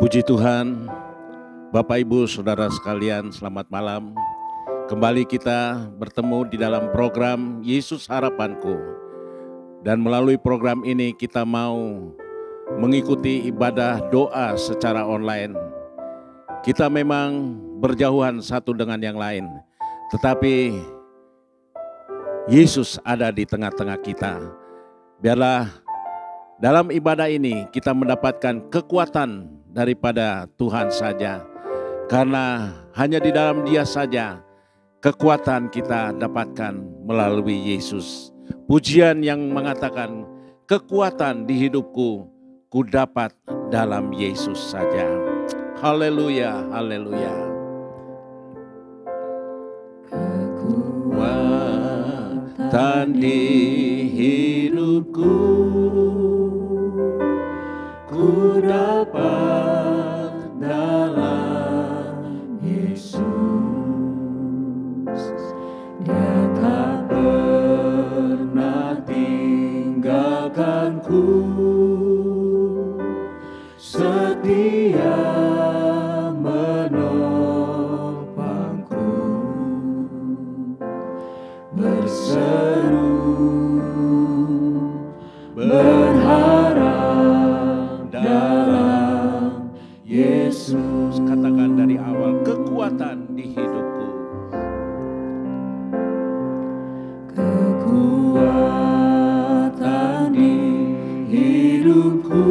Puji Tuhan, Bapak Ibu Saudara sekalian, selamat malam. Kembali kita bertemu di dalam program Yesus Harapanku. Dan melalui program ini kita mau mengikuti ibadah doa secara online. Kita memang berjauhan satu dengan yang lain, tetapi Yesus ada di tengah-tengah kita. Biarlah dalam ibadah ini kita mendapatkan kekuatan daripada Tuhan saja. Karena hanya di dalam Dia saja kekuatan kita dapatkan melalui Yesus. Pujian yang mengatakan kekuatan di hidupku ku dapat dalam Yesus saja. Haleluya, haleluya. Kekuatan di hidupku ku dapat dalam Yesus. Dia tak pernah tinggalkanku, setia menopangku, berseru berharap dalam Yesus. Katakan dari awal, kekuatan di hidupku. Kekuatan di hidupku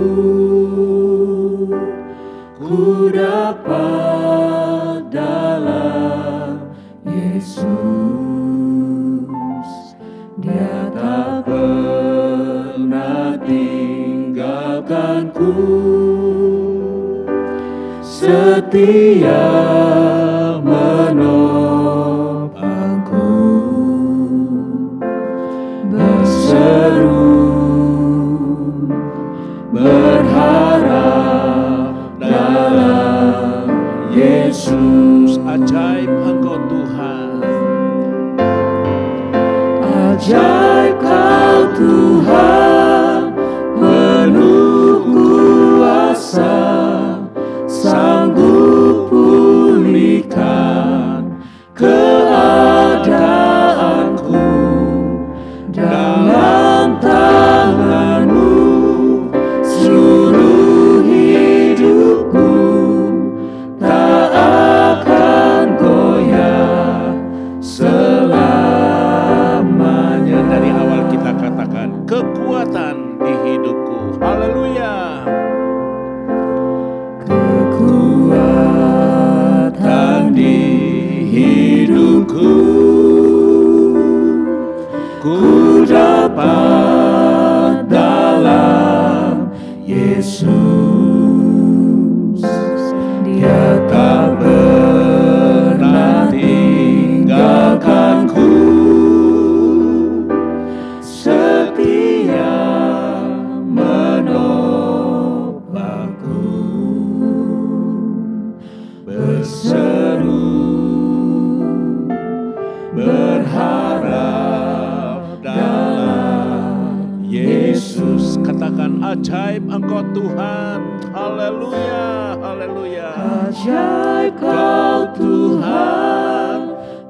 ku dapat dalam Yesus. Dia tak pernah tinggalkanku, setia menopangku, berseru berharap dalam Yesus. Ajaib Engkau Tuhan, ajaib Kau Tuhan, penuh kuasa, sanggup pulihkan keadaanku. Dalam tangan-Mu seluruh hidupku tak akan goyah selamanya. Dari awal kita katakan kekuatan di hidupku. Haleluya. Kekuatan di hidupku ku dapat dalam Yesus. Dia tak pernah tinggalkanku, setia menopangku, berseru berharap dalam Yesus. Katakan ajaib Engkau Tuhan. Haleluya, haleluya. Ajaib Kau Tuhan,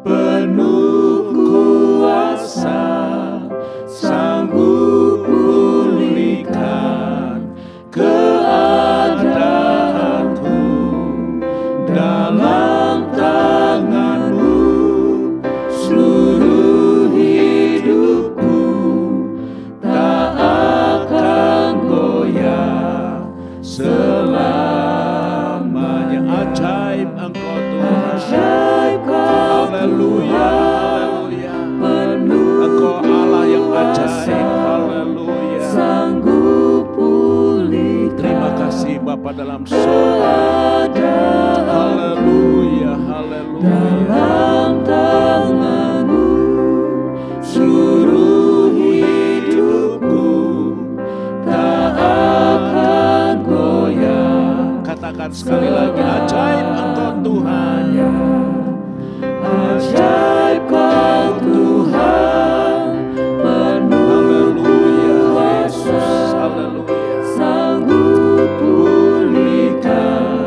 penuh kuasa, sanggup pulihkan keadaanku. Dalam tangan-Mu seluruh hidupku tak akan goyah selamanya. Ajaib Engkau Tuhan, ajaib Kau haleluya, haleluya. Engkau Allah yang ajaib, haleluya. Sanggup pulih. Terima kasih Bapa dalam surga. Haleluya, haleluya. Dalam tangan-Mu seluruh hidupku tak akan goyah. Katakan sekali lagi, ajaib Engkau Tuhan. Ajaib Kau Tuhan, penuh kuasa, Yesus, haleluya. Sanggup pulihkan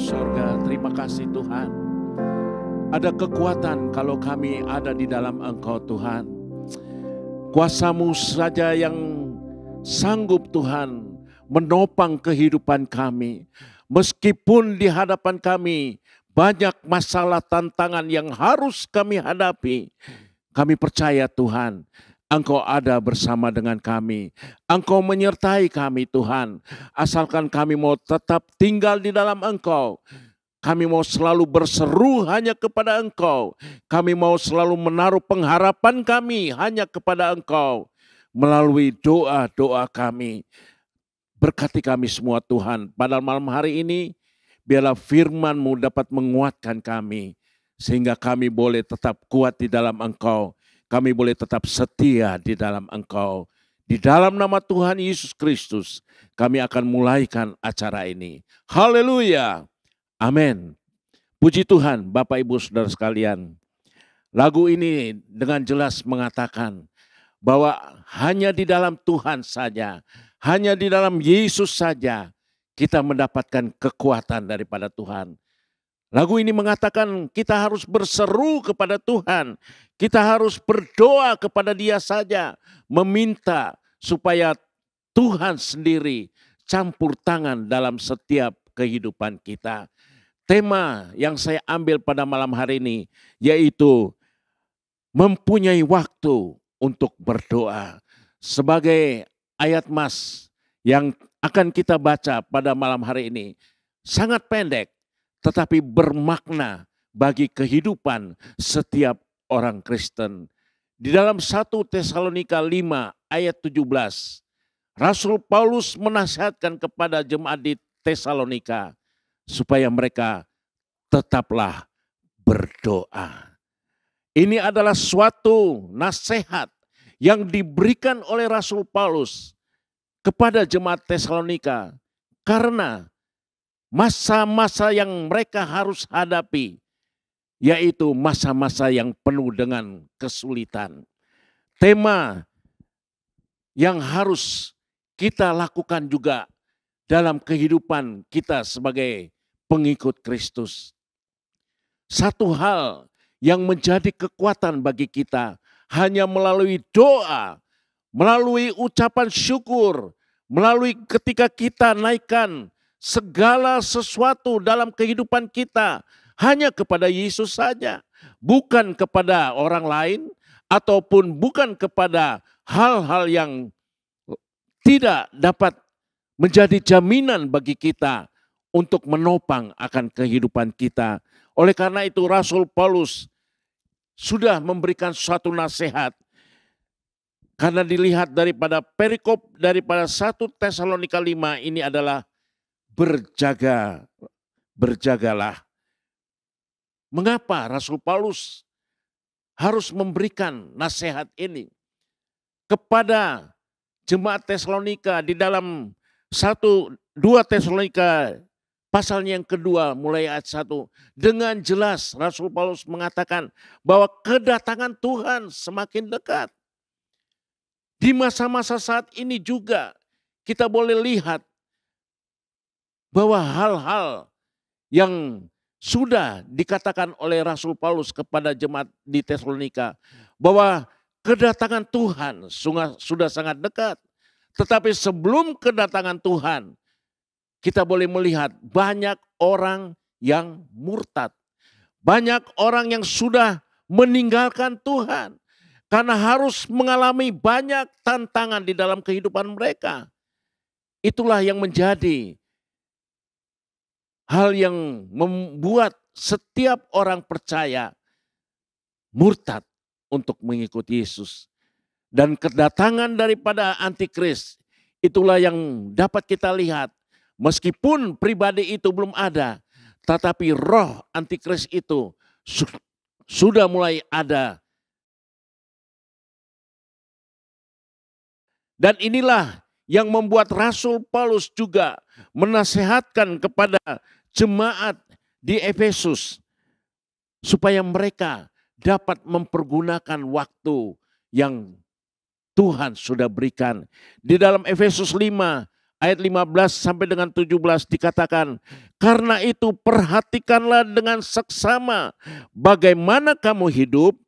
sorga, terima kasih Tuhan. Ada kekuatan kalau kami ada di dalam Engkau Tuhan. Kuasa-Mu saja yang sanggup Tuhan menopang kehidupan kami. Meskipun di hadapan kami banyak masalah tantangan yang harus kami hadapi. Kami percaya Tuhan, Engkau ada bersama dengan kami. Engkau menyertai kami Tuhan. Asalkan kami mau tetap tinggal di dalam Engkau. Kami mau selalu berseru hanya kepada Engkau. Kami mau selalu menaruh pengharapan kami hanya kepada Engkau. Melalui doa-doa kami. Berkati kami semua Tuhan. Pada malam hari ini, biarlah firman-Mu dapat menguatkan kami. Sehingga kami boleh tetap kuat di dalam Engkau. Kami boleh tetap setia di dalam Engkau. Di dalam nama Tuhan Yesus Kristus, kami akan mulaikan acara ini. Haleluya. Amin. Puji Tuhan, Bapak Ibu Saudara sekalian. Lagu ini dengan jelas mengatakan bahwa hanya di dalam Tuhan saja, hanya di dalam Yesus saja kita mendapatkan kekuatan daripada Tuhan. Lagu ini mengatakan kita harus berseru kepada Tuhan. Kita harus berdoa kepada Dia saja. Meminta supaya Tuhan sendiri campur tangan dalam setiap kehidupan kita. Tema yang saya ambil pada malam hari ini yaitu mempunyai waktu untuk berdoa. Sebagai ayat mas yang akan kita baca pada malam hari ini sangat pendek tetapi bermakna bagi kehidupan setiap orang Kristen. Di dalam 1 Tesalonika 5 ayat 17, Rasul Paulus menasihatkan kepada jemaat di Tesalonika supaya mereka tetaplah berdoa. Ini adalah suatu nasihat yang diberikan oleh Rasul Paulus kepada jemaat Tesalonika karena masa-masa yang mereka harus hadapi, yaitu masa-masa yang penuh dengan kesulitan. Tema yang harus kita lakukan juga dalam kehidupan kita sebagai pengikut Kristus. Satu hal yang menjadi kekuatan bagi kita hanya melalui doa, melalui ucapan syukur, melalui ketika kita naikkan segala sesuatu dalam kehidupan kita hanya kepada Yesus saja. Bukan kepada orang lain ataupun bukan kepada hal-hal yang tidak dapat menjadi jaminan bagi kita untuk menopang akan kehidupan kita. Oleh karena itu Rasul Paulus sudah memberikan suatu nasihat. Karena dilihat daripada perikop daripada 1 Tesalonika 5 ini adalah berjagalah. Mengapa Rasul Paulus harus memberikan nasihat ini kepada jemaat Tesalonika di dalam 2 Tesalonika pasalnya yang kedua mulai ayat 1. Dengan jelas Rasul Paulus mengatakan bahwa kedatangan Tuhan semakin dekat. Di masa-masa saat ini juga kita boleh lihat bahwa hal-hal yang sudah dikatakan oleh Rasul Paulus kepada jemaat di Tesalonika bahwa kedatangan Tuhan sudah sangat dekat. Tetapi sebelum kedatangan Tuhan, kita boleh melihat banyak orang yang murtad. Banyak orang yang sudah meninggalkan Tuhan karena harus mengalami banyak tantangan di dalam kehidupan mereka. Itulah yang menjadi hal yang membuat setiap orang percaya murtad untuk mengikuti Yesus. Dan kedatangan daripada antikris itulah yang dapat kita lihat. Meskipun pribadi itu belum ada, tetapi roh antikris itu sudah mulai ada. Dan inilah yang membuat Rasul Paulus juga menasehatkan kepada jemaat di Efesus supaya mereka dapat mempergunakan waktu yang Tuhan sudah berikan. Di dalam Efesus 5 ayat 15 sampai dengan 17 dikatakan, karena itu perhatikanlah dengan seksama bagaimana kamu hidup,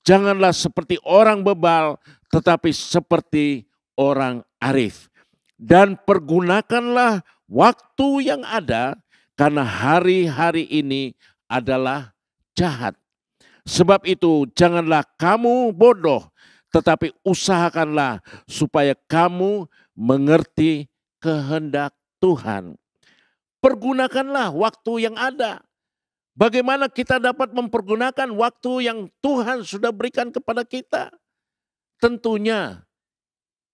janganlah seperti orang bebal, tetapi seperti orang arif. Dan pergunakanlah waktu yang ada, karena hari-hari ini adalah jahat. Sebab itu janganlah kamu bodoh, tetapi usahakanlah supaya kamu mengerti kehendak Tuhan. Pergunakanlah waktu yang ada. Bagaimana kita dapat mempergunakan waktu yang Tuhan sudah berikan kepada kita? Tentunya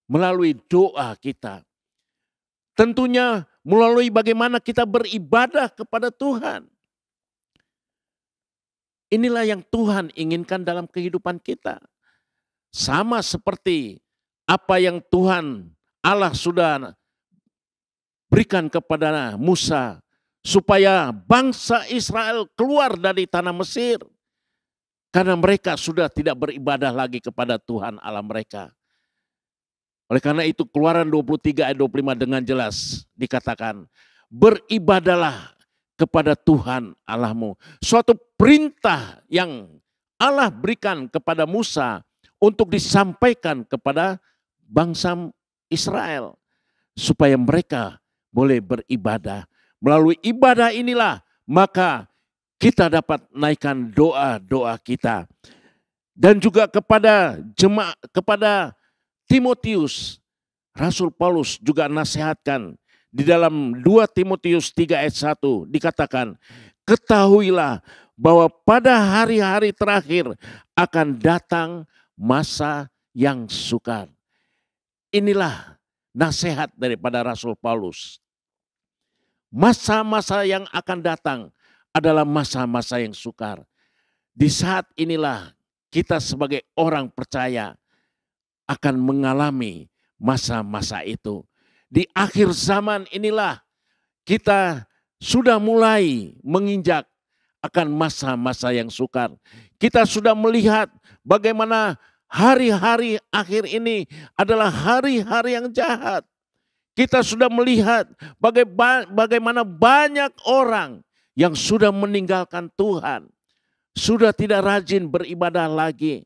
melalui doa kita. Tentunya melalui bagaimana kita beribadah kepada Tuhan. Inilah yang Tuhan inginkan dalam kehidupan kita. Sama seperti apa yang Tuhan Allah sudah berikan kepada Musa, supaya bangsa Israel keluar dari tanah Mesir. Karena mereka sudah tidak beribadah lagi kepada Tuhan Allah mereka. Oleh karena itu Keluaran 23 ayat 25 dengan jelas dikatakan, beribadahlah kepada Tuhan Allahmu. Suatu perintah yang Allah berikan kepada Musa untuk disampaikan kepada bangsa Israel. Supaya mereka boleh beribadah. Melalui ibadah inilah maka kita dapat naikkan doa-doa kita. Dan juga kepada jemaat, kepada Timotius, Rasul Paulus juga nasihatkan di dalam 2 Timotius 3 ayat 1 dikatakan, ketahuilah bahwa pada hari-hari terakhir akan datang masa yang sukar. Inilah nasihat daripada Rasul Paulus. Masa-masa yang akan datang adalah masa-masa yang sukar. Di saat inilah kita sebagai orang percaya akan mengalami masa-masa itu. Di akhir zaman inilah kita sudah mulai menginjak akan masa-masa yang sukar. Kita sudah melihat bagaimana hari-hari akhir ini adalah hari-hari yang jahat. Kita sudah melihat bagaimana banyak orang yang sudah meninggalkan Tuhan. Sudah tidak rajin beribadah lagi.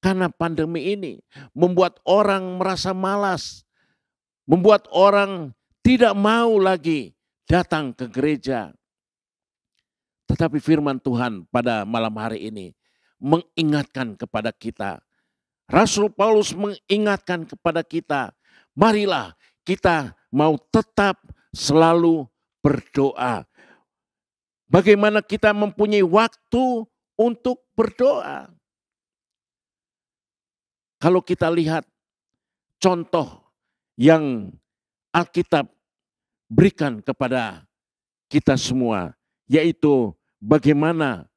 Karena pandemi ini membuat orang merasa malas. Membuat orang tidak mau lagi datang ke gereja. Tetapi firman Tuhan pada malam hari ini mengingatkan kepada kita. Rasul Paulus mengingatkan kepada kita, marilah kita mau tetap selalu berdoa. Bagaimana kita mempunyai waktu untuk berdoa. Kalau kita lihat contoh yang Alkitab berikan kepada kita semua, yaitu bagaimana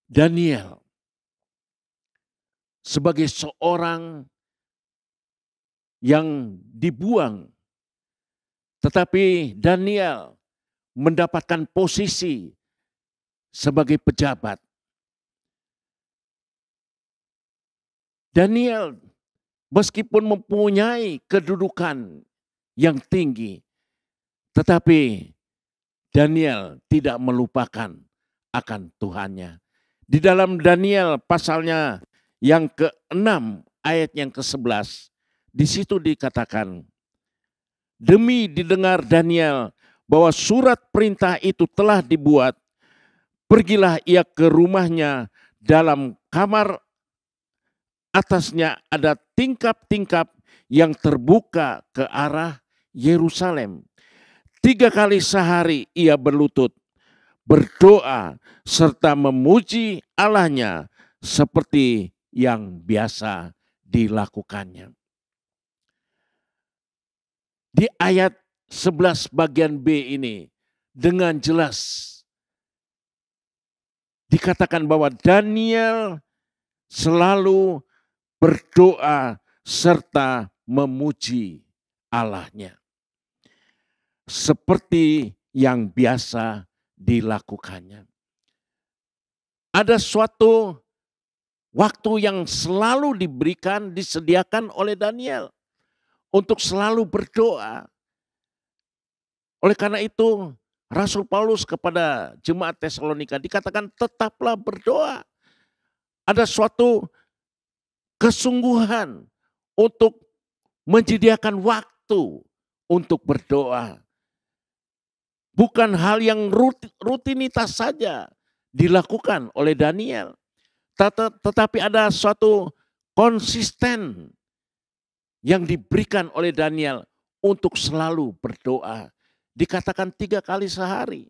Daniel sebagai seorang yang dibuang, tetapi Daniel mendapatkan posisi sebagai pejabat. Daniel meskipun mempunyai kedudukan yang tinggi, tetapi Daniel tidak melupakan akan Tuhannya. Di dalam Daniel pasalnya yang ke-6 ayat yang ke-11, di situ dikatakan, demi didengar Daniel bahwa surat perintah itu telah dibuat, pergilah ia ke rumahnya, dalam kamar atasnya ada tingkap-tingkap yang terbuka ke arah Yerusalem. 3 kali sehari ia berlutut, berdoa, serta memuji Allahnya seperti yang biasa dilakukannya. Di ayat 11 bagian B ini dengan jelas dikatakan bahwa Daniel selalu berdoa serta memuji Allahnya seperti yang biasa dilakukannya. Ada suatu waktu yang selalu diberikan, disediakan oleh Daniel. untuk selalu berdoa. Oleh karena itu, Rasul Paulus kepada jemaat Tesalonika dikatakan tetaplah berdoa. Ada suatu kesungguhan untuk menyediakan waktu untuk berdoa. Bukan hal yang rutinitas saja dilakukan oleh Daniel. Tetapi ada suatu konsisten yang diberikan oleh Daniel untuk selalu berdoa. Dikatakan 3 kali sehari.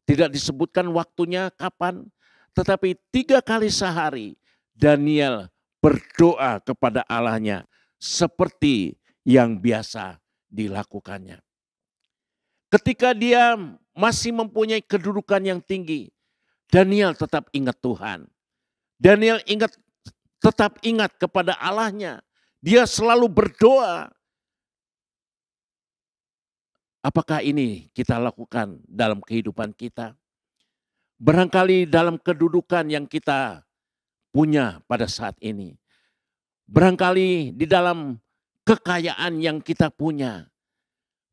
Tidak disebutkan waktunya kapan, tetapi 3 kali sehari Daniel berdoa kepada Allahnya seperti yang biasa dilakukannya. Ketika dia masih mempunyai kedudukan yang tinggi, Daniel tetap ingat Tuhan. Daniel tetap ingat kepada Allahnya. Dia selalu berdoa. Apakah ini kita lakukan dalam kehidupan kita? Barangkali dalam kedudukan yang kita punya pada saat ini. Barangkali di dalam kekayaan yang kita punya.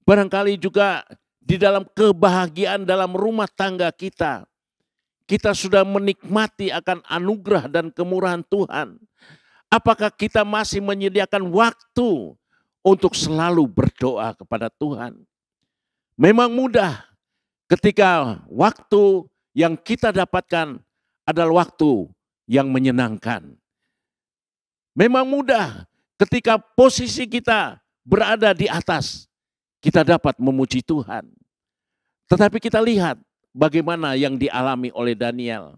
Barangkali juga di dalam kebahagiaan dalam rumah tangga kita. Kita sudah menikmati akan anugerah dan kemurahan Tuhan. Apakah kita masih menyediakan waktu untuk selalu berdoa kepada Tuhan? Memang mudah ketika waktu yang kita dapatkan adalah waktu yang menyenangkan. Memang mudah ketika posisi kita berada di atas, kita dapat memuji Tuhan. Tetapi kita lihat bagaimana yang dialami oleh Daniel.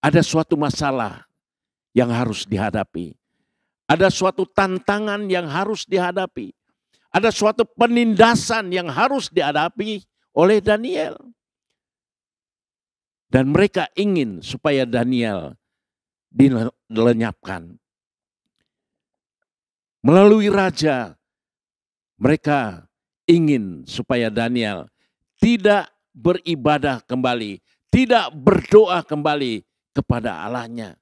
Ada suatu masalah yang harus dihadapi. Ada suatu tantangan yang harus dihadapi. Ada suatu penindasan yang harus dihadapi oleh Daniel. Dan mereka ingin supaya Daniel dilenyapkan. Melalui raja, mereka ingin supaya Daniel tidak beribadah kembali, tidak berdoa kembali kepada Allahnya.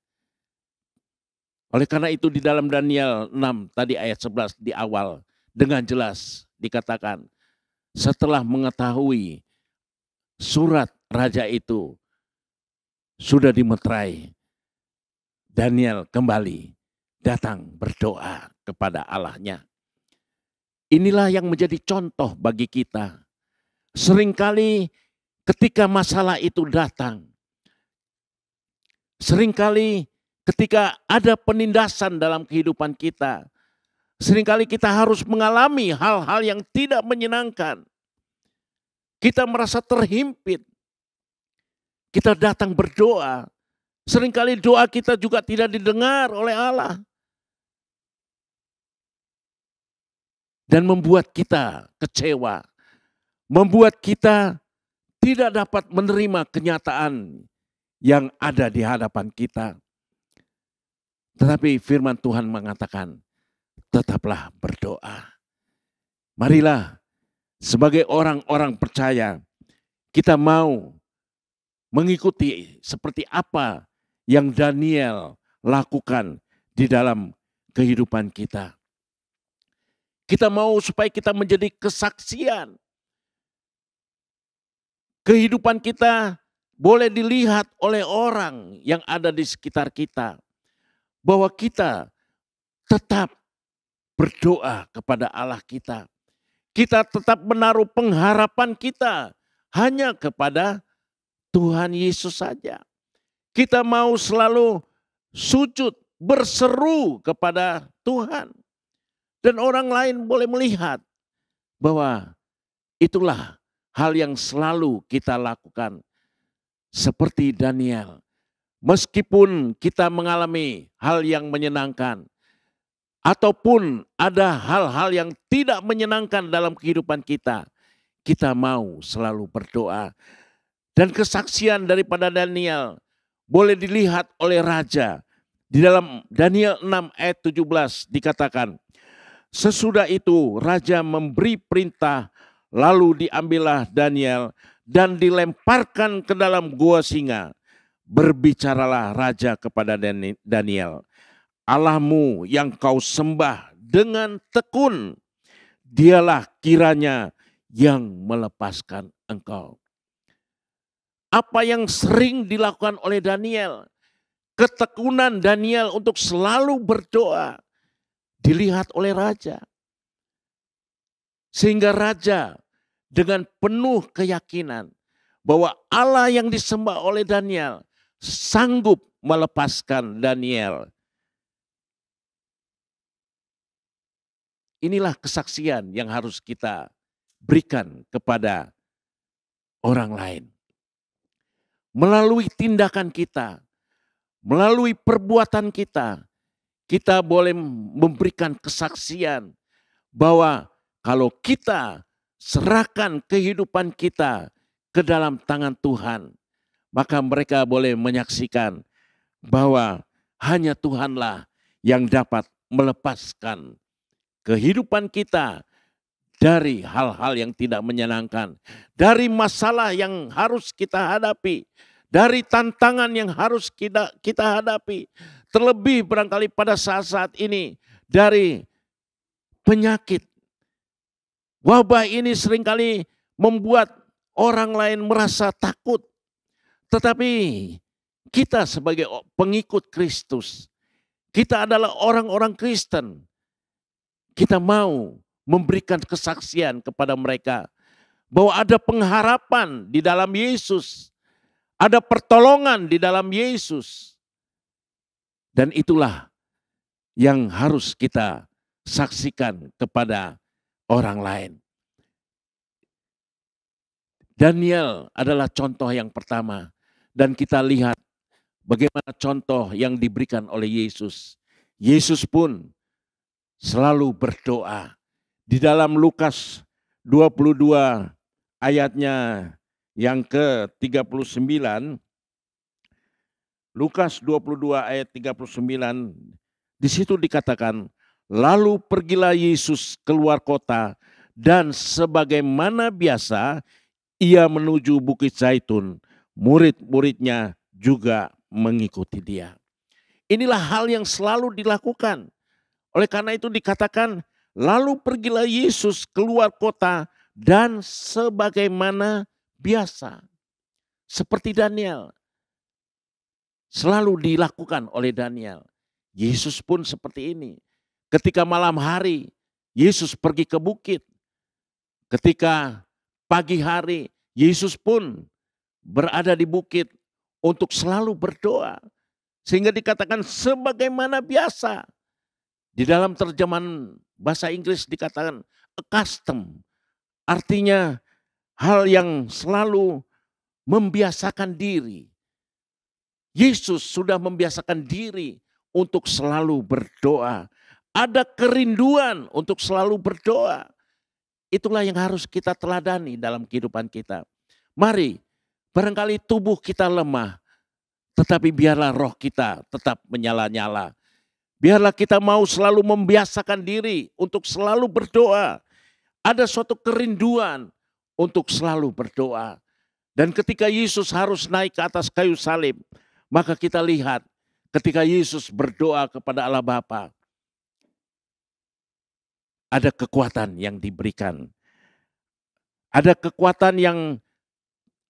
Oleh karena itu di dalam Daniel 6 tadi ayat 11 di awal dengan jelas dikatakan, setelah mengetahui surat raja itu sudah dimeterai, Daniel kembali datang berdoa kepada Allahnya. Inilah yang menjadi contoh bagi kita. Seringkali ketika masalah itu datang, seringkali ketika ada penindasan dalam kehidupan kita, seringkali kita harus mengalami hal-hal yang tidak menyenangkan. Kita merasa terhimpit. Kita datang berdoa. Seringkali doa kita juga tidak didengar oleh Allah. Dan membuat kita kecewa. Membuat kita tidak dapat menerima kenyataan yang ada di hadapan kita. Tetapi firman Tuhan mengatakan, tetaplah berdoa. Marilah sebagai orang-orang percaya, kita mau mengikuti seperti apa yang Daniel lakukan di dalam kehidupan kita. Kita mau supaya kita menjadi kesaksian. Kehidupan kita boleh dilihat oleh orang yang ada di sekitar kita. Bahwa kita tetap berdoa kepada Allah kita. Kita tetap menaruh pengharapan kita hanya kepada Tuhan Yesus saja. Kita mau selalu sujud, berseru kepada Tuhan. Dan orang lain boleh melihat bahwa itulah hal yang selalu kita lakukan. Seperti Daniel. Meskipun kita mengalami hal yang menyenangkan. Ataupun ada hal-hal yang tidak menyenangkan dalam kehidupan kita. Kita mau selalu berdoa. Dan kesaksian daripada Daniel boleh dilihat oleh raja. Di dalam Daniel 6 ayat 17 dikatakan, sesudah itu raja memberi perintah, lalu diambillah Daniel dan dilemparkan ke dalam gua singa. Berbicaralah raja kepada Daniel, Allahmu yang kau sembah dengan tekun. Dialah kiranya yang melepaskan engkau. Apa yang sering dilakukan oleh Daniel, ketekunan Daniel untuk selalu berdoa, dilihat oleh raja. Sehingga raja dengan penuh keyakinan bahwa Allah yang disembah oleh Daniel sanggup melepaskan Daniel. Inilah kesaksian yang harus kita berikan kepada orang lain. Melalui tindakan kita, melalui perbuatan kita, kita boleh memberikan kesaksian bahwa kalau kita serahkan kehidupan kita ke dalam tangan Tuhan, maka mereka boleh menyaksikan bahwa hanya Tuhanlah yang dapat melepaskan kehidupan kita dari hal-hal yang tidak menyenangkan, dari masalah yang harus kita hadapi, dari tantangan yang harus kita hadapi, terlebih barangkali pada saat-saat ini dari penyakit. Wabah ini seringkali membuat orang lain merasa takut, tetapi kita sebagai pengikut Kristus, kita adalah orang-orang Kristen. Kita mau memberikan kesaksian kepada mereka bahwa ada pengharapan di dalam Yesus, ada pertolongan di dalam Yesus. Dan itulah yang harus kita saksikan kepada orang lain. Daniel adalah contoh yang pertama, dan kita lihat bagaimana contoh yang diberikan oleh Yesus. Yesus pun selalu berdoa. Di dalam Lukas 22 ayatnya yang ke-39, Lukas 22 ayat 39, di situ dikatakan, lalu pergilah Yesus keluar kota dan sebagaimana biasa ia menuju Bukit Zaitun, murid-muridnya juga mengikuti dia. Inilah hal yang selalu dilakukan. Oleh karena itu dikatakan, lalu pergilah Yesus keluar kota dan sebagaimana biasa. Seperti Daniel. Selalu dilakukan oleh Daniel. Yesus pun seperti ini. Ketika malam hari, Yesus pergi ke bukit. Ketika pagi hari, Yesus pun berada di bukit untuk selalu berdoa. Sehingga dikatakan sebagaimana biasa. Di dalam terjemahan bahasa Inggris dikatakan accustomed. Artinya hal yang selalu membiasakan diri. Yesus sudah membiasakan diri untuk selalu berdoa. Ada kerinduan untuk selalu berdoa. Itulah yang harus kita teladani dalam kehidupan kita. Mari, barangkali tubuh kita lemah, tetapi biarlah roh kita tetap menyala-nyala. Biarlah kita mau selalu membiasakan diri untuk selalu berdoa. Ada suatu kerinduan untuk selalu berdoa. Dan ketika Yesus harus naik ke atas kayu salib, maka kita lihat ketika Yesus berdoa kepada Allah Bapa, ada kekuatan yang diberikan. Ada kekuatan yang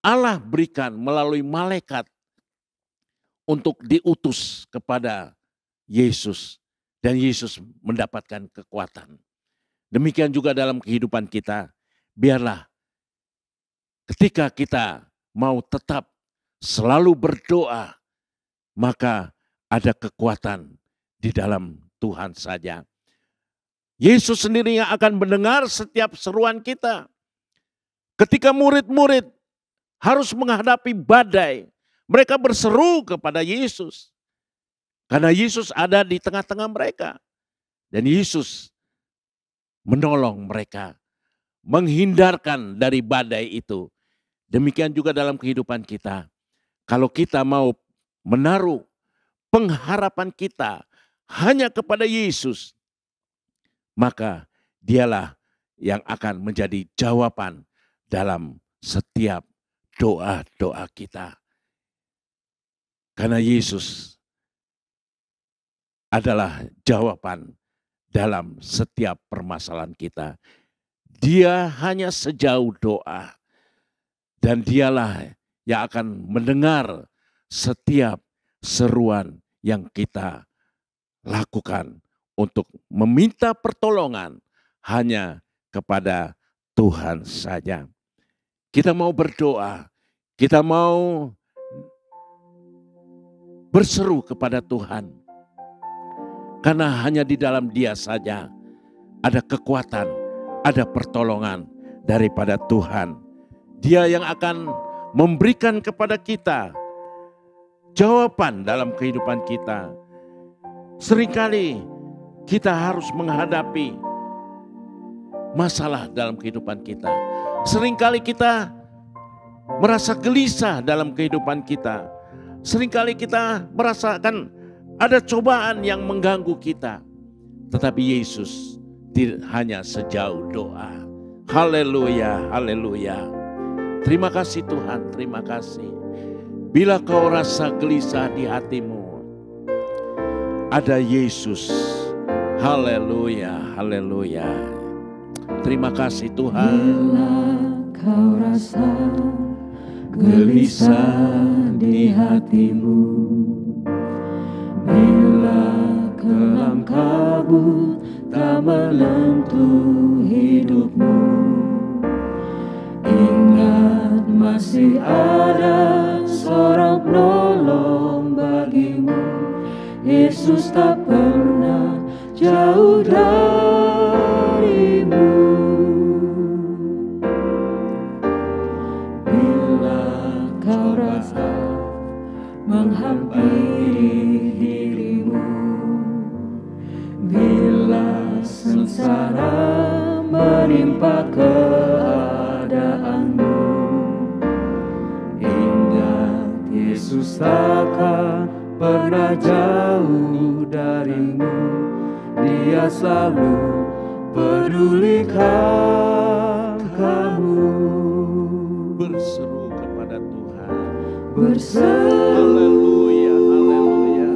Allah berikan melalui malaikat untuk diutus kepada Yesus, dan Yesus mendapatkan kekuatan. Demikian juga dalam kehidupan kita. Biarlah ketika kita mau tetap selalu berdoa, maka ada kekuatan di dalam Tuhan saja. Yesus sendiri yang akan mendengar setiap seruan kita. Ketika murid-murid harus menghadapi badai, mereka berseru kepada Yesus. Karena Yesus ada di tengah-tengah mereka. Dan Yesus menolong mereka. Menghindarkan dari badai itu. Demikian juga dalam kehidupan kita. Kalau kita mau menaruh pengharapan kita hanya kepada Yesus, maka dialah yang akan menjadi jawaban dalam setiap doa-doa kita. Karena Yesus adalah jawaban dalam setiap permasalahan kita. Dia hanya sejauh doa. Dan dialah yang akan mendengar setiap seruan yang kita lakukan untuk meminta pertolongan hanya kepada Tuhan saja. Kita mau berdoa, kita mau berseru kepada Tuhan. Karena hanya di dalam Dia saja ada kekuatan, ada pertolongan daripada Tuhan. Dia yang akan memberikan kepada kita jawaban dalam kehidupan kita. Seringkali kita harus menghadapi masalah dalam kehidupan kita. Seringkali kita merasa gelisah dalam kehidupan kita. Seringkali kita merasakan ada cobaan yang mengganggu kita. Tetapi Yesus hanya sejauh doa. Haleluya, haleluya. Terima kasih Tuhan, terima kasih. Bila kau rasa gelisah di hatimu, ada Yesus. Haleluya, haleluya. Terima kasih Tuhan. Bila kau rasa gelisah di hatimu, bila kelam kabut tak menentu hidupmu, ingat masih ada seorang penolong bagimu. Yesus tak pernah jauh darimu. Bila kau rasa menghampiri dirimu, bila sengsara menimpa keadaanmu, ingat Yesus takkan pernah jauh darimu. Dia selalu pedulikan kamu. Berseru kepada Tuhan. Berseru, haleluya, haleluya.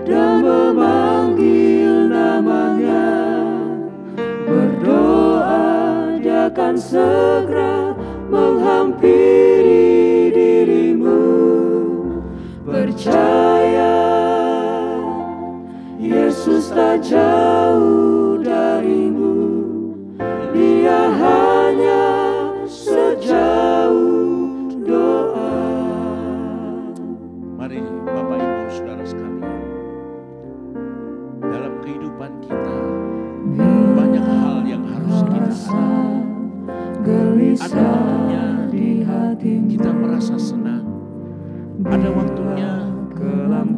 Dan memanggil namanya. Berdoa, Dia akan segera menghampiri dirimu. Percaya, Yesus tak jauh darimu. Dia hanya sejauh doa. Mari Bapak Ibu Saudara sekalian, dalam kehidupan kita banyak hal yang harus kita alami. Ada waktunya kita merasa senang, ada waktunya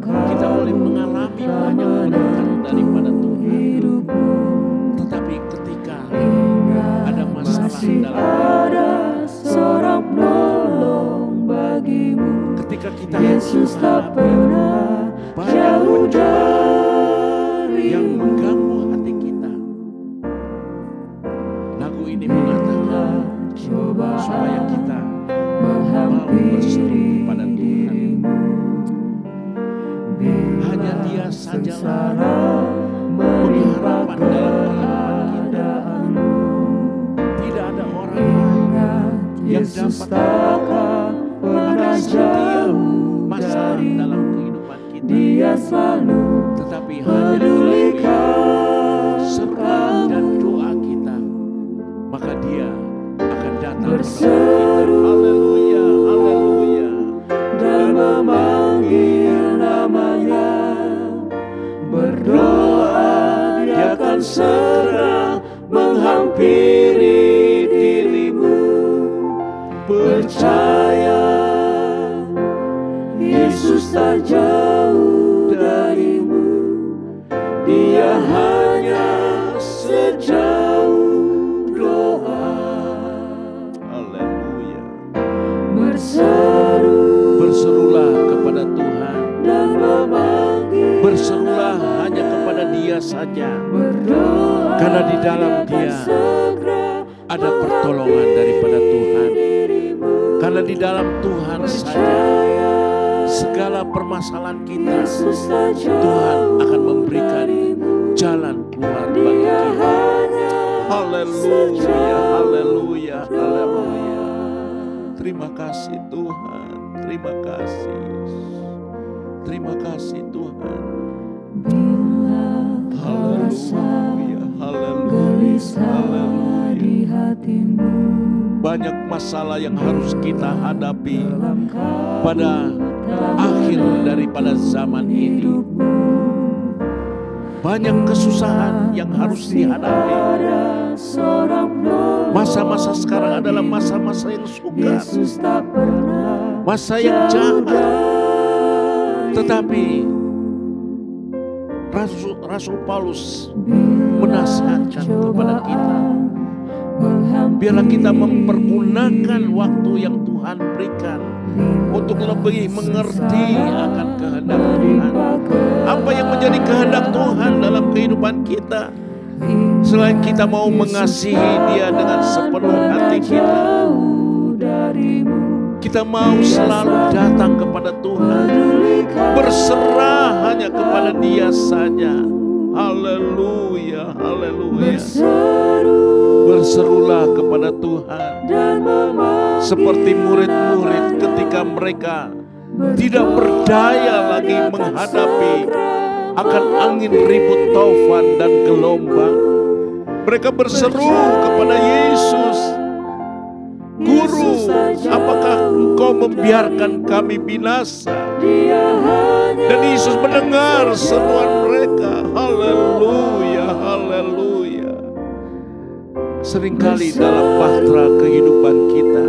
kita boleh mengalami banyak berkat daripada Tuhan. Tetapi ketika ada masalah dalam seorang penolong bagimu, ketika kita Yesus tak pernah jauh darimu. yang mengganggu hati kita, lagu ini mengatakan supaya kita mau berseru kepada Tuhan. Hanya Dia sajalah pengharapan dalam kehidupan kita. Tidak ada orang lain yang dapat ada setiap masalah dalam kehidupan kita. Dia selalu Tetapi hanya melalui seruan dan doa kita, maka Dia akan datang bersama kita. Haleluya, haleluya. dan memanggil namanya. Berdoa, Dia akan segera menghampiri dirimu. Percaya, Yesus tak jauh darimu. Dia hanya sejauh doa. Haleluya. Berserulah kepada Tuhan. dan memanggil. Berserulah hanya kepada Dia saja. Berdoa, Karena di dalam Dia ada pertolongan daripada Tuhan. Karena di dalam Tuhan saja segala permasalahan kita, Tuhan akan memberikan jalan keluar Haleluya, haleluya, haleluya. Terima kasih Tuhan, terima kasih. Terima kasih Tuhan. Haleluya, haleluya, haleluya. Banyak masalah yang harus kita hadapi pada akhir daripada zaman ini. Banyak kesusahan yang harus dihadapi. Masa-masa sekarang adalah masa-masa yang sukar, masa yang jahat. Tetapi Rasul Paulus menasihatkan kepada kita, biarlah kita mempergunakan waktu yang Tuhan berikan untuk lebih mengerti akan kehendak Tuhan. Apa yang menjadi kehendak Tuhan dalam kehidupan kita? Selain kita mau mengasihi Dia dengan sepenuh hati kita mau selalu datang kepada Tuhan, berserah hanya kepada Dia saja. Haleluya, haleluya. Berserulah kepada Tuhan seperti murid-murid ketika mereka tidak berdaya lagi menghadapi akan angin ribut taufan dan gelombang. Mereka berseru kepada Yesus, Guru, apakah Engkau membiarkan kami binasa? Dan Yesus mendengar seruan mereka. Haleluya, haleluya. Seringkali dalam bahtera kehidupan kita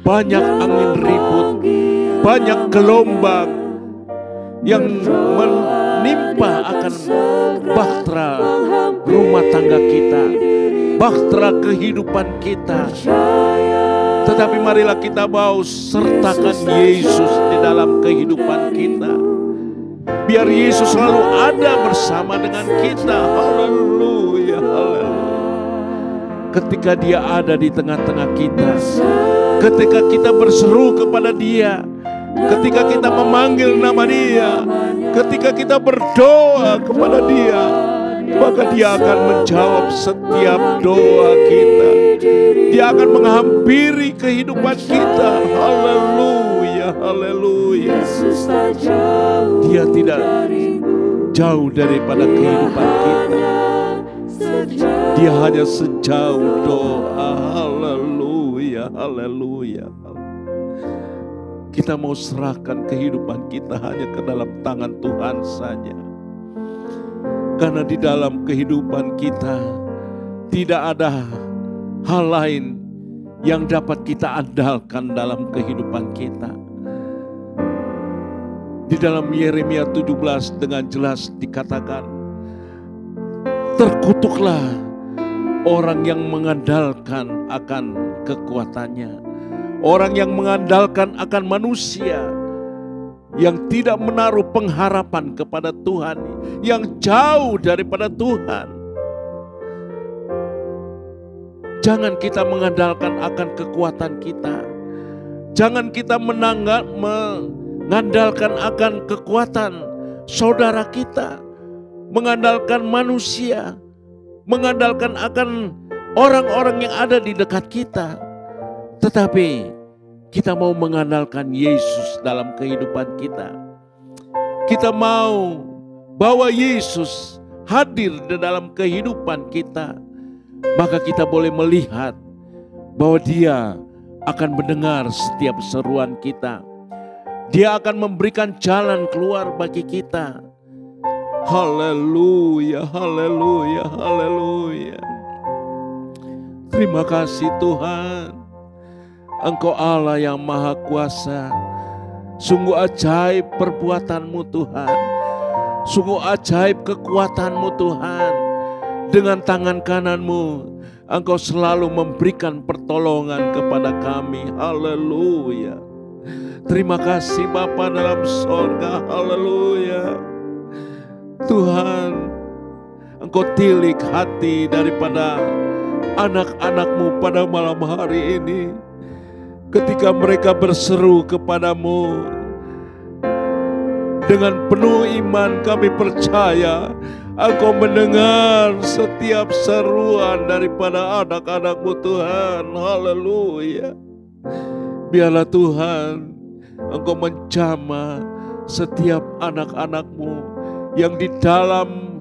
banyak angin ribut, banyak gelombang yang menimpa akan bahtera rumah tangga kita, bahtera kehidupan kita. Tetapi marilah kita mau sertakan Yesus di dalam kehidupan kita. Biar Yesus selalu ada bersama dengan kita. Haleluya, haleluya. Ketika Dia ada di tengah-tengah kita, ketika kita berseru kepada Dia, ketika kita memanggil nama Dia, ketika kita berdoa kepada Dia, maka Dia akan menjawab setiap doa kita. Dia akan menghampiri kehidupan kita. Haleluya, haleluya. Dia tidak jauh daripada kehidupan kita. Dia hanya sejauh doa. Haleluya, haleluya. Kita mau serahkan kehidupan kita hanya ke dalam tangan Tuhan saja. Karena di dalam kehidupan kita tidak ada hal lain yang dapat kita andalkan dalam kehidupan kita. Di dalam Yeremia 17 dengan jelas dikatakan, terkutuklah orang yang mengandalkan akan kekuatannya, orang yang mengandalkan akan manusia, yang tidak menaruh pengharapan kepada Tuhan, yang jauh daripada Tuhan. Jangan kita mengandalkan akan kekuatan kita. Jangan kita mengandalkan akan kekuatan saudara kita, mengandalkan manusia, mengandalkan akan orang-orang yang ada di dekat kita. Tetapi kita mau mengandalkan Yesus dalam kehidupan kita. Kita mau bawa Yesus hadir di dalam kehidupan kita. Maka kita boleh melihat bahwa Dia akan mendengar setiap seruan kita. Dia akan memberikan jalan keluar bagi kita. Haleluya, haleluya, haleluya. Terima kasih Tuhan. Engkau Allah yang Maha Kuasa. Sungguh ajaib perbuatan-Mu Tuhan. Sungguh ajaib kekuatan-Mu Tuhan. Dengan tangan kanan-Mu Engkau selalu memberikan pertolongan kepada kami. Haleluya. Terima kasih Bapa dalam sorga. Haleluya. Tuhan, Engkau tilik hati daripada anak-anak-Mu pada malam hari ini. Ketika mereka berseru kepadamu dengan penuh iman, kami percaya Engkau mendengar setiap seruan daripada anak-anak-Mu Tuhan. Haleluya. Biarlah Tuhan, Engkau menjamah setiap anak-anak-Mu yang di dalam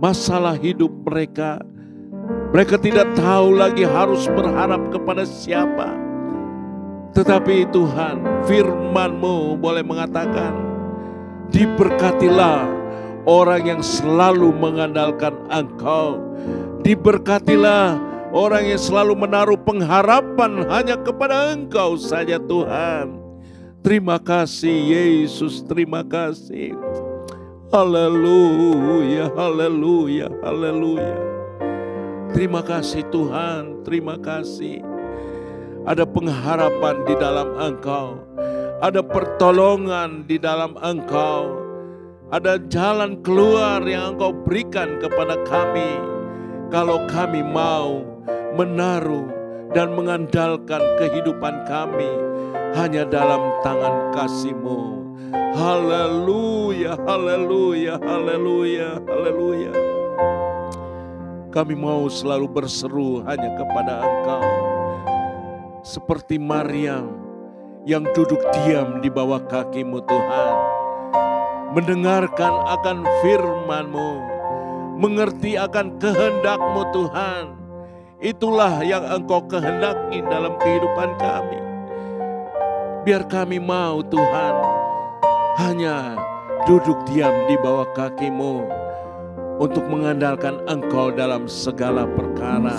masalah hidup mereka. Mereka tidak tahu lagi harus berharap kepada siapa. Tetapi Tuhan, firman-Mu boleh mengatakan, diberkatilah orang yang selalu mengandalkan Engkau. Diberkatilah orang yang selalu menaruh pengharapan hanya kepada Engkau saja Tuhan. Terima kasih Yesus, terima kasih. Haleluya, haleluya, haleluya. Terima kasih Tuhan, terima kasih. Ada pengharapan di dalam Engkau. Ada pertolongan di dalam Engkau. Ada jalan keluar yang Engkau berikan kepada kami. Kalau kami mau menaruh dan mengandalkan kehidupan kami hanya dalam tangan kasih-Mu. Haleluya, haleluya, haleluya, haleluya. Kami mau selalu berseru hanya kepada Engkau. Seperti Maryam yang duduk diam di bawah kaki-Mu Tuhan. Mendengarkan akan firman-Mu, mengerti akan kehendak-Mu Tuhan. Itulah yang Engkau kehendaki dalam kehidupan kami. Biar kami mau Tuhan hanya duduk diam di bawah kaki-Mu untuk mengandalkan Engkau dalam segala perkara.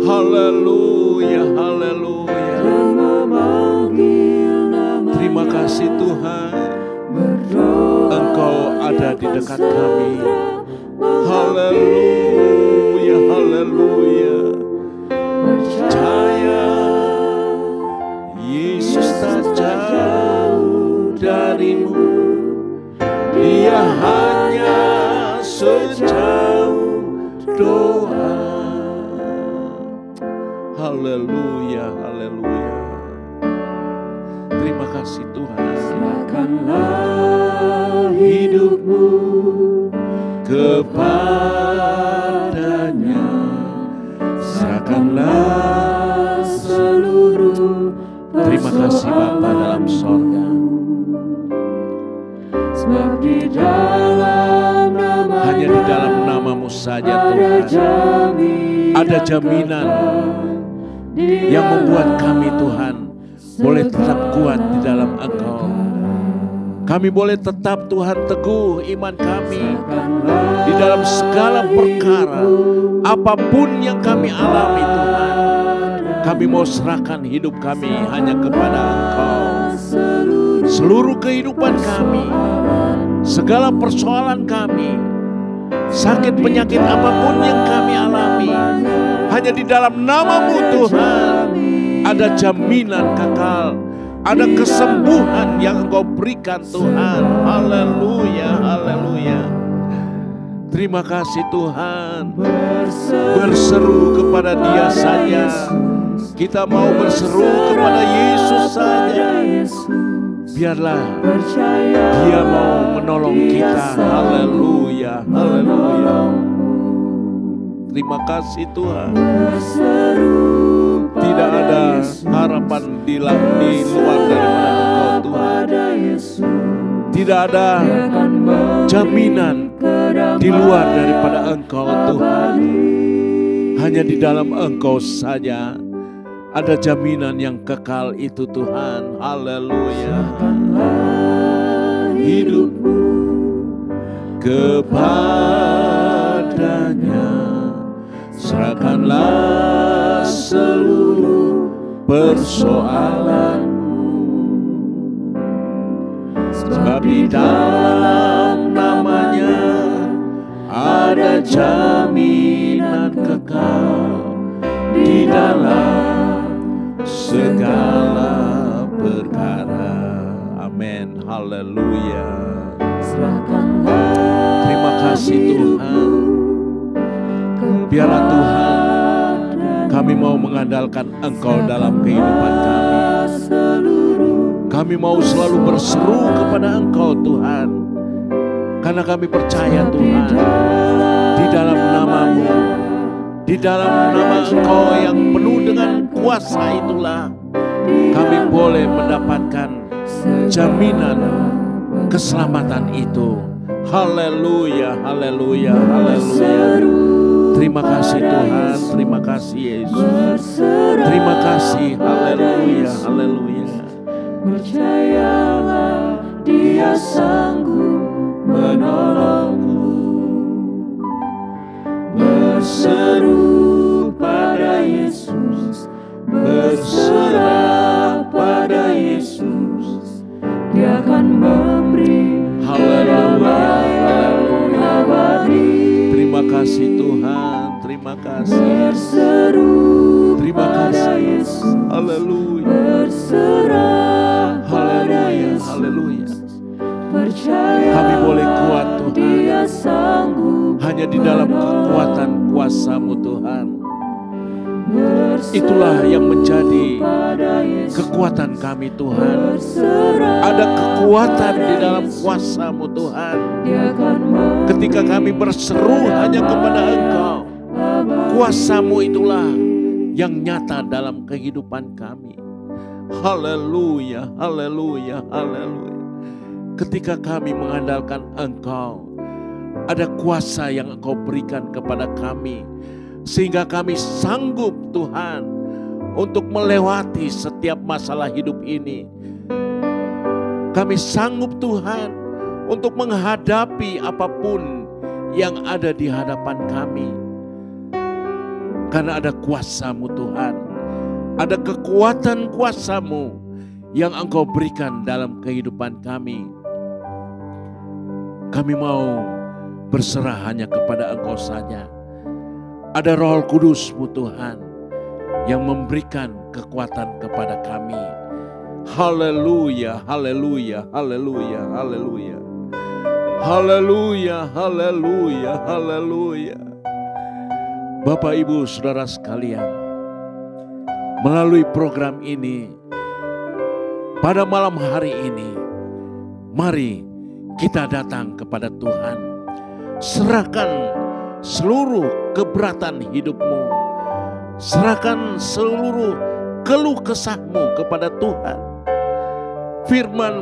Haleluya, haleluya. Terima kasih Tuhan. Engkau ada di dekat kami. Haleluya, haleluya. Percaya Yesus tak jauh darimu. Dia hanya sejauh doa. Haleluya, haleluya. Terima kasih Tuhan. Serahkanlah hidupmu kepadanya. Serahkanlah seluruh. Terima kasih Bapa dalam sorga. Sebab di dalam nama, hanya di dalam nama-Mu saja Tuhan ada jaminan yang membuat kami Tuhan boleh tetap kuat di dalam Engkau. Kami boleh tetap Tuhan teguh iman kami di dalam segala perkara. Apapun yang kami alami Tuhan, kami mau serahkan hidup kami hanya kepada Engkau. Seluruh kehidupan kami, segala persoalan kami, sakit penyakit apapun yang kami alami, hanya di dalam nama-Mu Tuhan ada jaminan kekal. Ada kesembuhan yang Engkau berikan Tuhan. Haleluya, haleluya. Terima kasih Tuhan. Berseru kepada Dia saja. Kita mau berseru kepada Yesus saja. Biarlah Dia mau menolong kita. Haleluya, haleluya. Terima kasih Tuhan. Tidak ada harapan di luar daripada Engkau Tuhan. Tidak ada jaminan di luar daripada Engkau Tuhan. Hanya di dalam Engkau saja ada jaminan yang kekal itu Tuhan. Haleluya. Hidupmu kepadanya. Serahkanlah seluruh persoalanmu. Sebab di dalam namanya ada jaminan kekal di dalam segala perkara. Amin. Haleluya. Terima kasih Tuhan. Biarlah Tuhan, kami mau mengandalkan Engkau dalam kehidupan kami. Kami mau selalu berseru kepada Engkau Tuhan. Karena kami percaya Tuhan, di dalam nama-Mu, di dalam nama Engkau yang penuh dengan kuasa itulah kami boleh mendapatkan jaminan keselamatan itu. Haleluya, haleluya, haleluya. Terima kasih Tuhan, terima kasih Yesus. Terima kasih, haleluya, haleluya. Percayalah Dia sanggup menolongmu. Berseru pada Yesus, berserah pada Yesus. Dia akan memberi kedamaian abadi. Terima kasih Tuhan, terima kasih. Berseru Terima pada kasih. Yesus, Haleluya, berserah pada haleluya, Yesus. haleluya. Percaya Kami boleh kuat Tuhan, Dia sanggup hanya di dalam kekuatan kuasa-Mu Tuhan. Itulah yang menjadi kekuatan kami Tuhan. Ada kekuatan di dalam kuasa-Mu Tuhan. Ketika kami berseru hanya kepada Engkau, kuasa-Mu itulah yang nyata dalam kehidupan kami. Haleluya, haleluya, haleluya. Ketika kami mengandalkan Engkau, ada kuasa yang Engkau berikan kepada kami, sehingga kami sanggup Tuhan untuk melewati setiap masalah hidup ini. Kami sanggup Tuhan untuk menghadapi apapun yang ada di hadapan kami. Karena ada kuasa-Mu Tuhan, ada kekuatan kuasa-Mu yang Engkau berikan dalam kehidupan kami. Kami mau berserah hanya kepada Engkau saja. Ada Roh Kudus-Mu Tuhan yang memberikan kekuatan kepada kami. Haleluya, haleluya, haleluya, haleluya. Haleluya, haleluya, haleluya. Bapak, Ibu, Saudara sekalian, melalui program ini, pada malam hari ini, mari kita datang kepada Tuhan. Serahkan seluruh keberatan hidupmu. Serahkan seluruh keluh kesahmu kepada Tuhan. Firman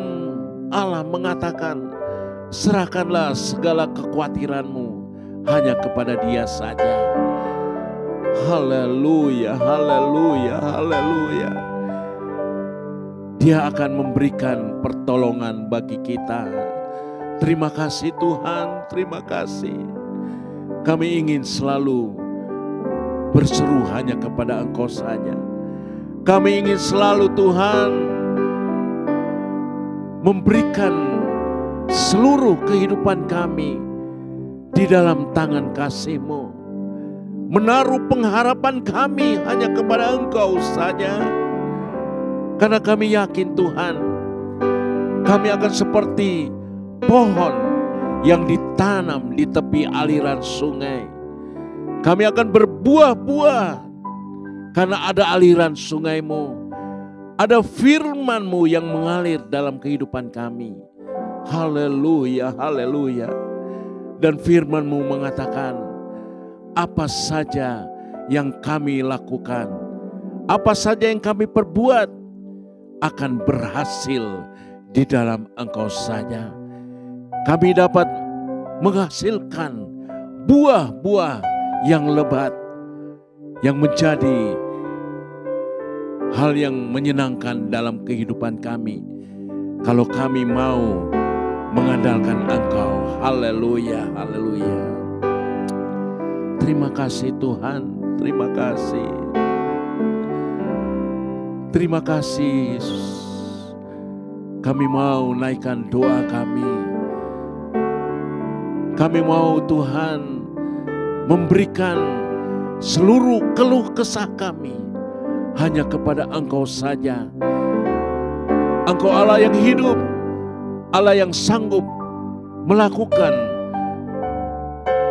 Allah mengatakan, serahkanlah segala kekhawatiranmu hanya kepada Dia saja. Haleluya, haleluya, haleluya. Dia akan memberikan pertolongan bagi kita. Terima kasih Tuhan, terima kasih. Kami ingin selalu berseru hanya kepada Engkau saja. Kami ingin selalu Tuhan memberikan seluruh kehidupan kami di dalam tangan kasih-Mu. Menaruh pengharapan kami hanya kepada Engkau saja. Karena kami yakin Tuhan, kami akan seperti pohon yang ditanam di tepi aliran sungai. Kami akan berbuah-buah karena ada aliran sungai-Mu. Ada firman-Mu yang mengalir dalam kehidupan kami. Haleluya, haleluya. Dan firman-Mu mengatakan, apa saja yang kami lakukan, apa saja yang kami perbuat, akan berhasil di dalam Engkau saja. Kami dapat menghasilkan buah-buah yang lebat, yang menjadi hal yang menyenangkan dalam kehidupan kami. Kalau kami mau mengandalkan Engkau. Haleluya, haleluya. Terima kasih Tuhan, terima kasih. Terima kasih Yesus. Kami mau naikkan doa kami. Kami mau Tuhan memberikan seluruh keluh kesah kami hanya kepada Engkau saja. Engkau Allah yang hidup, Allah yang sanggup melakukan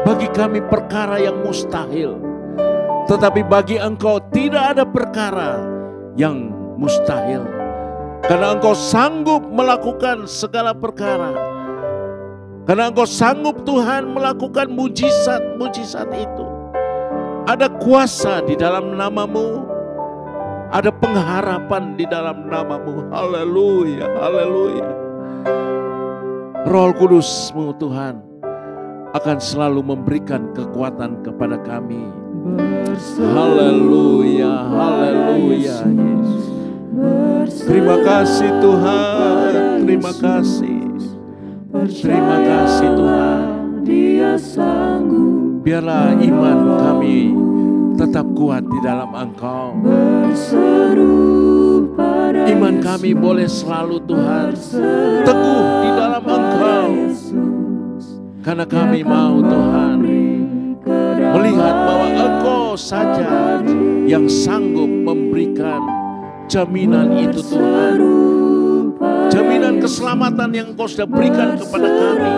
bagi kami perkara yang mustahil. Tetapi bagi Engkau tidak ada perkara yang mustahil. Karena Engkau sanggup melakukan segala perkara. Karena Engkau sanggup Tuhan melakukan mujizat-mujizat itu. Ada kuasa di dalam nama-Mu. Ada pengharapan di dalam nama-Mu. Haleluya, haleluya. Roh Kudus-Mu Tuhan akan selalu memberikan kekuatan kepada kami. Haleluya, haleluya Yesus. Terima kasih Tuhan, terima kasih. Terima kasih Tuhan. Dia sanggup. Biarlah iman kami tetap kuat di dalam Engkau. Berseru pada Iman kami boleh selalu Tuhan teguh di dalam Engkau. Karena kami mau Tuhan melihat bahwa Engkau saja yang sanggup memberikan jaminan itu Tuhan. Jaminan keselamatan yang Engkau sudah berikan kepada kami.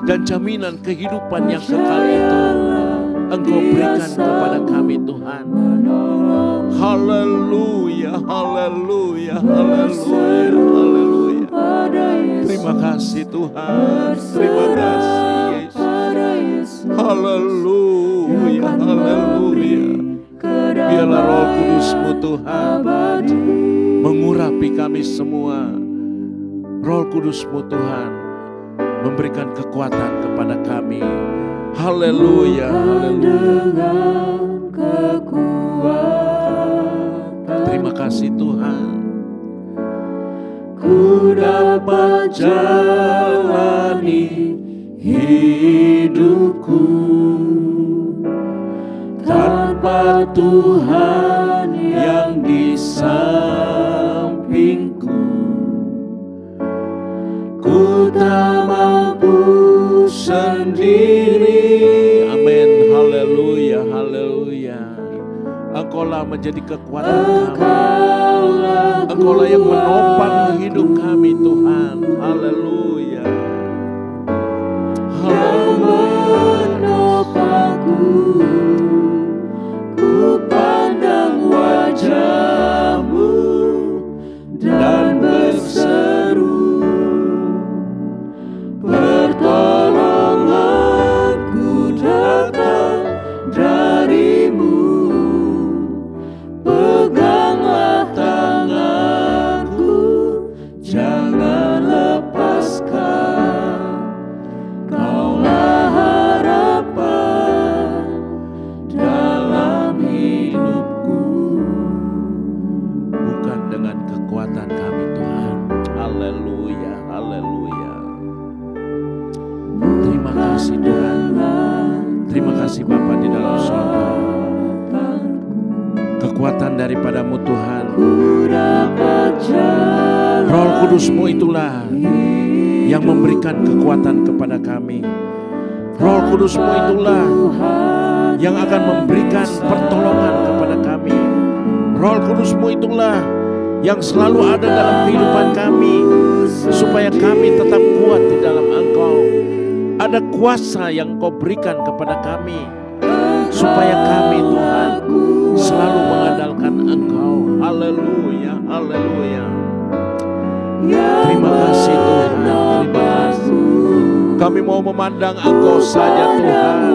Dan jaminan kehidupan yang kekal itu Engkau berikan kepada kami Tuhan. Haleluya, haleluya, haleluya, haleluya. Terima kasih Tuhan. Terima kasih Yesus. Haleluya, haleluya. Biarlah Roh Kudus-Mu Tuhan mengurapi kami semua. Roh Kudus-Mu Tuhan memberikan kekuatan kepada kami. Haleluya, haleluya. Terima kasih Tuhan. Ku dapat jalani hidupku tanpa Tuhan yang di sampingku. Ku tak mampu sendiri. Amin. Haleluya, haleluya. Engkaulah menjadi kekuatan kami. Engkaulah yang menopang hidup kami Tuhan. Haleluya. menopangku, ku pandang wajah-Mu dan berseru, pertolonganku datang dari-Mu, peganglah tanganku, jangan lepaskan, Kaulah harapan dalam hidupku. Bukan dengan kekuatan kami Tuhan. Haleluya, haleluya. Terima kasih Tuhan. Terima kasih Bapa di dalam surga. Kekuatan daripada-Mu Tuhan. Roh Kudus-Mu itulah yang memberikan kekuatan kepada kami. Roh Kudus-Mu itulah yang akan memberikan pertolongan kepada kami. Roh Kudus-Mu itulah yang selalu ada dalam kehidupan kami, supaya kami tetap kuat di dalam Engkau. Ada kuasa yang Kau berikan kepada kami, supaya kami Tuhan selalu mengandalkan Engkau. Haleluya, haleluya. Terima kasih Tuhan, terima kasih. Kami mau memandang Engkau saja Tuhan.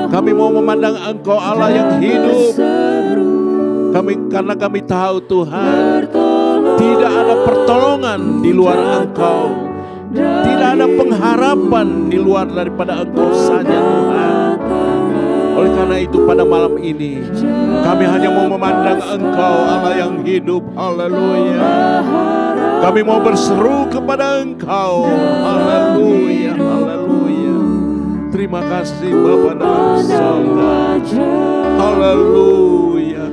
Kami mau memandang Engkau Allah yang hidup. Karena kami tahu Tuhan, tidak ada pertolongan di luar Engkau. Tidak ada pengharapan di luar daripada Engkau saja Tuhan. Oleh karena itu pada malam ini kami hanya mau memandang Engkau Allah yang hidup. Haleluya. Kami mau berseru kepada Engkau. Haleluya, haleluya. Terima kasih Bapa dalam surga. Haleluya.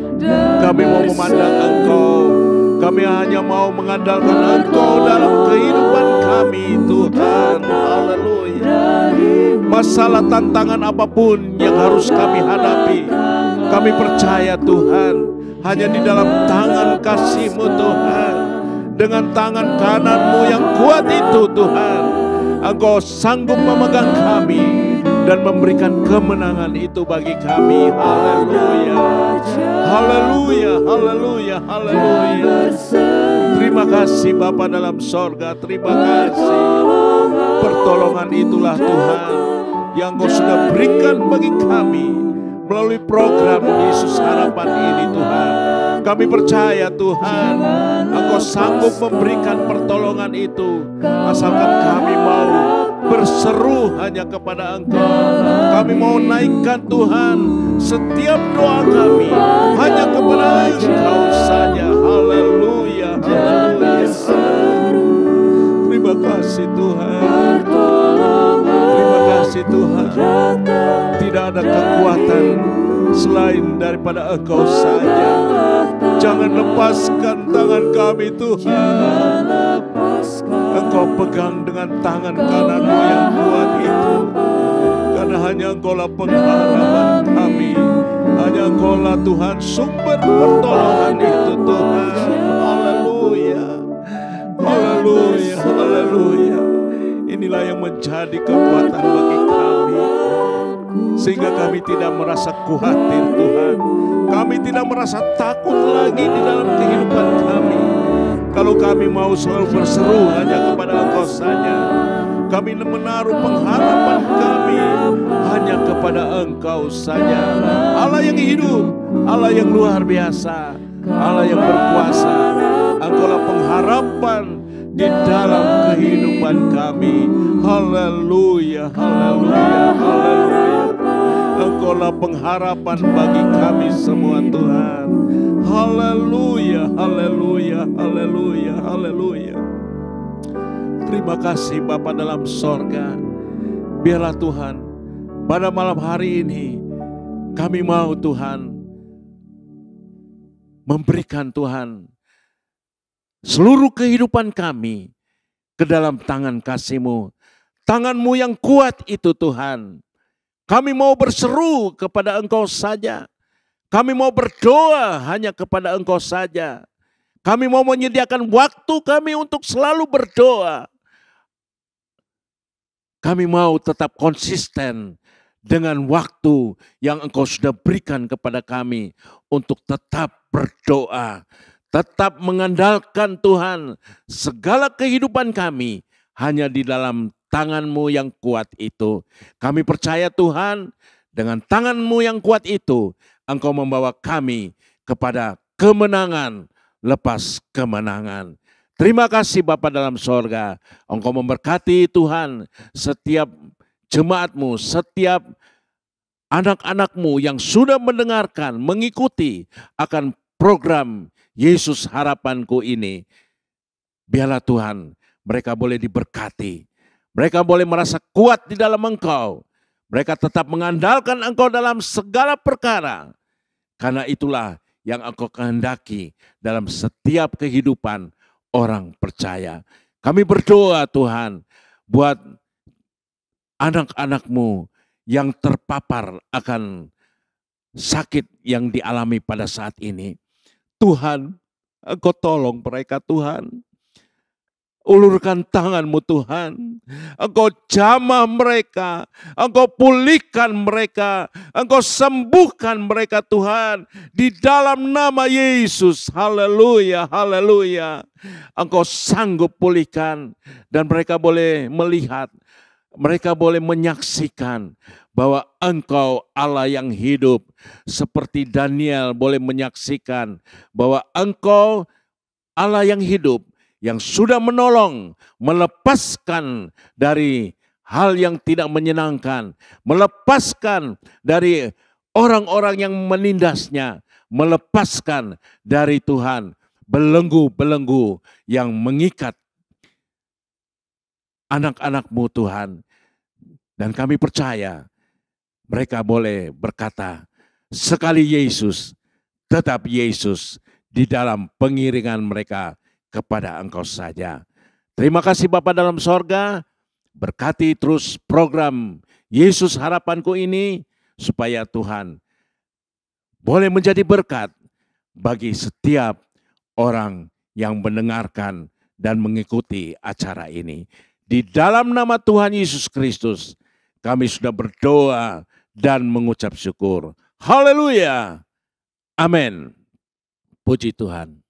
Kami mau memandang Engkau. Kami hanya mau mengandalkan Engkau dalam kehidupan kami Tuhan. Haleluya. Masalah tantangan apapun yang harus kami hadapi, kami percaya Tuhan, hanya di dalam tangan kasih-Mu Tuhan, dengan tangan kanan-Mu yang kuat itu Tuhan, Engkau sanggup memegang kami dan memberikan kemenangan itu bagi kami. Haleluya, haleluya, haleluya, haleluya. Terima kasih Bapa dalam sorga, terima kasih. Pertolongan itulah Tuhan yang Kau sudah berikan bagi kami melalui program Yesus Harapan ini Tuhan. Kami percaya Tuhan, Engkau sanggup memberikan pertolongan itu, asalkan kami mau berseru hanya kepada Engkau. Kami mau naikkan Tuhan setiap doa kami hanya kepada Engkau saja. Haleluya, haleluya. Terima kasih Tuhan. Terima kasih Tuhan. Tidak ada kekuatan selain daripada Engkau saja. Jangan lepaskan tangan kami Tuhan. Engkau pegang dengan tangan kanan-Mu yang kuat itu. Karena hanya Engkau-lah pengharapan kami. Hanya Engkau-lah Tuhan sumber pertolongan itu Tuhan. Haleluya. Haleluya. Haleluya. Inilah yang menjadi kekuatan bagi kami. Sehingga kami tidak merasa khawatir Tuhan. Kami tidak merasa takut lagi di dalam kehidupan kami. Kalau kami mau selalu berseru hanya kepada Engkau saja. Kami menaruh pengharapan kami hanya kepada Engkau saja. Allah yang hidup, Allah yang luar biasa, Allah yang berkuasa. Engkau-lah pengharapan di dalam kehidupan kami. Haleluya, haleluya, haleluya. Engkau-lah pengharapan bagi kami semua Tuhan. Haleluya, haleluya, haleluya, haleluya. Terima kasih Bapa dalam sorga. Biarlah Tuhan, pada malam hari ini kami mau Tuhan memberikan Tuhan seluruh kehidupan kami ke dalam tangan kasih-Mu. Tangan-Mu yang kuat itu Tuhan. Kami mau berseru kepada Engkau saja. Kami mau berdoa hanya kepada Engkau saja. Kami mau menyediakan waktu kami untuk selalu berdoa. Kami mau tetap konsisten dengan waktu yang Engkau sudah berikan kepada kami untuk tetap berdoa. Tetap mengandalkan Tuhan segala kehidupan kami hanya di dalam tangan-Mu yang kuat itu. Kami percaya Tuhan, dengan tangan-Mu yang kuat itu, Engkau membawa kami kepada kemenangan lepas kemenangan. Terima kasih Bapa dalam sorga. Engkau memberkati Tuhan setiap jemaat-Mu, setiap anak-anak-Mu yang sudah mendengarkan, mengikuti akan program Yesus Harapanku ini. Biarlah Tuhan, mereka boleh diberkati. Mereka boleh merasa kuat di dalam Engkau. Mereka tetap mengandalkan Engkau dalam segala perkara. Karena itulah yang Engkau kehendaki dalam setiap kehidupan orang percaya. Kami berdoa Tuhan buat anak-anak-Mu yang terpapar akan sakit yang dialami pada saat ini. Tuhan, Engkau tolong mereka Tuhan. Ulurkan tangan-Mu Tuhan. Engkau jamah mereka. Engkau pulihkan mereka. Engkau sembuhkan mereka Tuhan. Di dalam nama Yesus. Haleluya, haleluya. Engkau sanggup pulihkan. Dan mereka boleh melihat. Mereka boleh menyaksikan bahwa Engkau Allah yang hidup. Seperti Daniel boleh menyaksikan bahwa Engkau Allah yang hidup. Yang sudah menolong, melepaskan dari hal yang tidak menyenangkan, melepaskan dari orang-orang yang menindasnya, melepaskan dari Tuhan belenggu-belenggu yang mengikat anak-anak-Mu Tuhan. Dan kami percaya mereka boleh berkata, sekali Yesus, tetap Yesus di dalam pengiringan mereka kepada Engkau saja. Terima kasih Bapa dalam sorga, berkati terus program Yesus Harapanku ini, supaya Tuhan boleh menjadi berkat bagi setiap orang yang mendengarkan dan mengikuti acara ini. Di dalam nama Tuhan Yesus Kristus, kami sudah berdoa dan mengucap syukur. Haleluya. Amin. Puji Tuhan.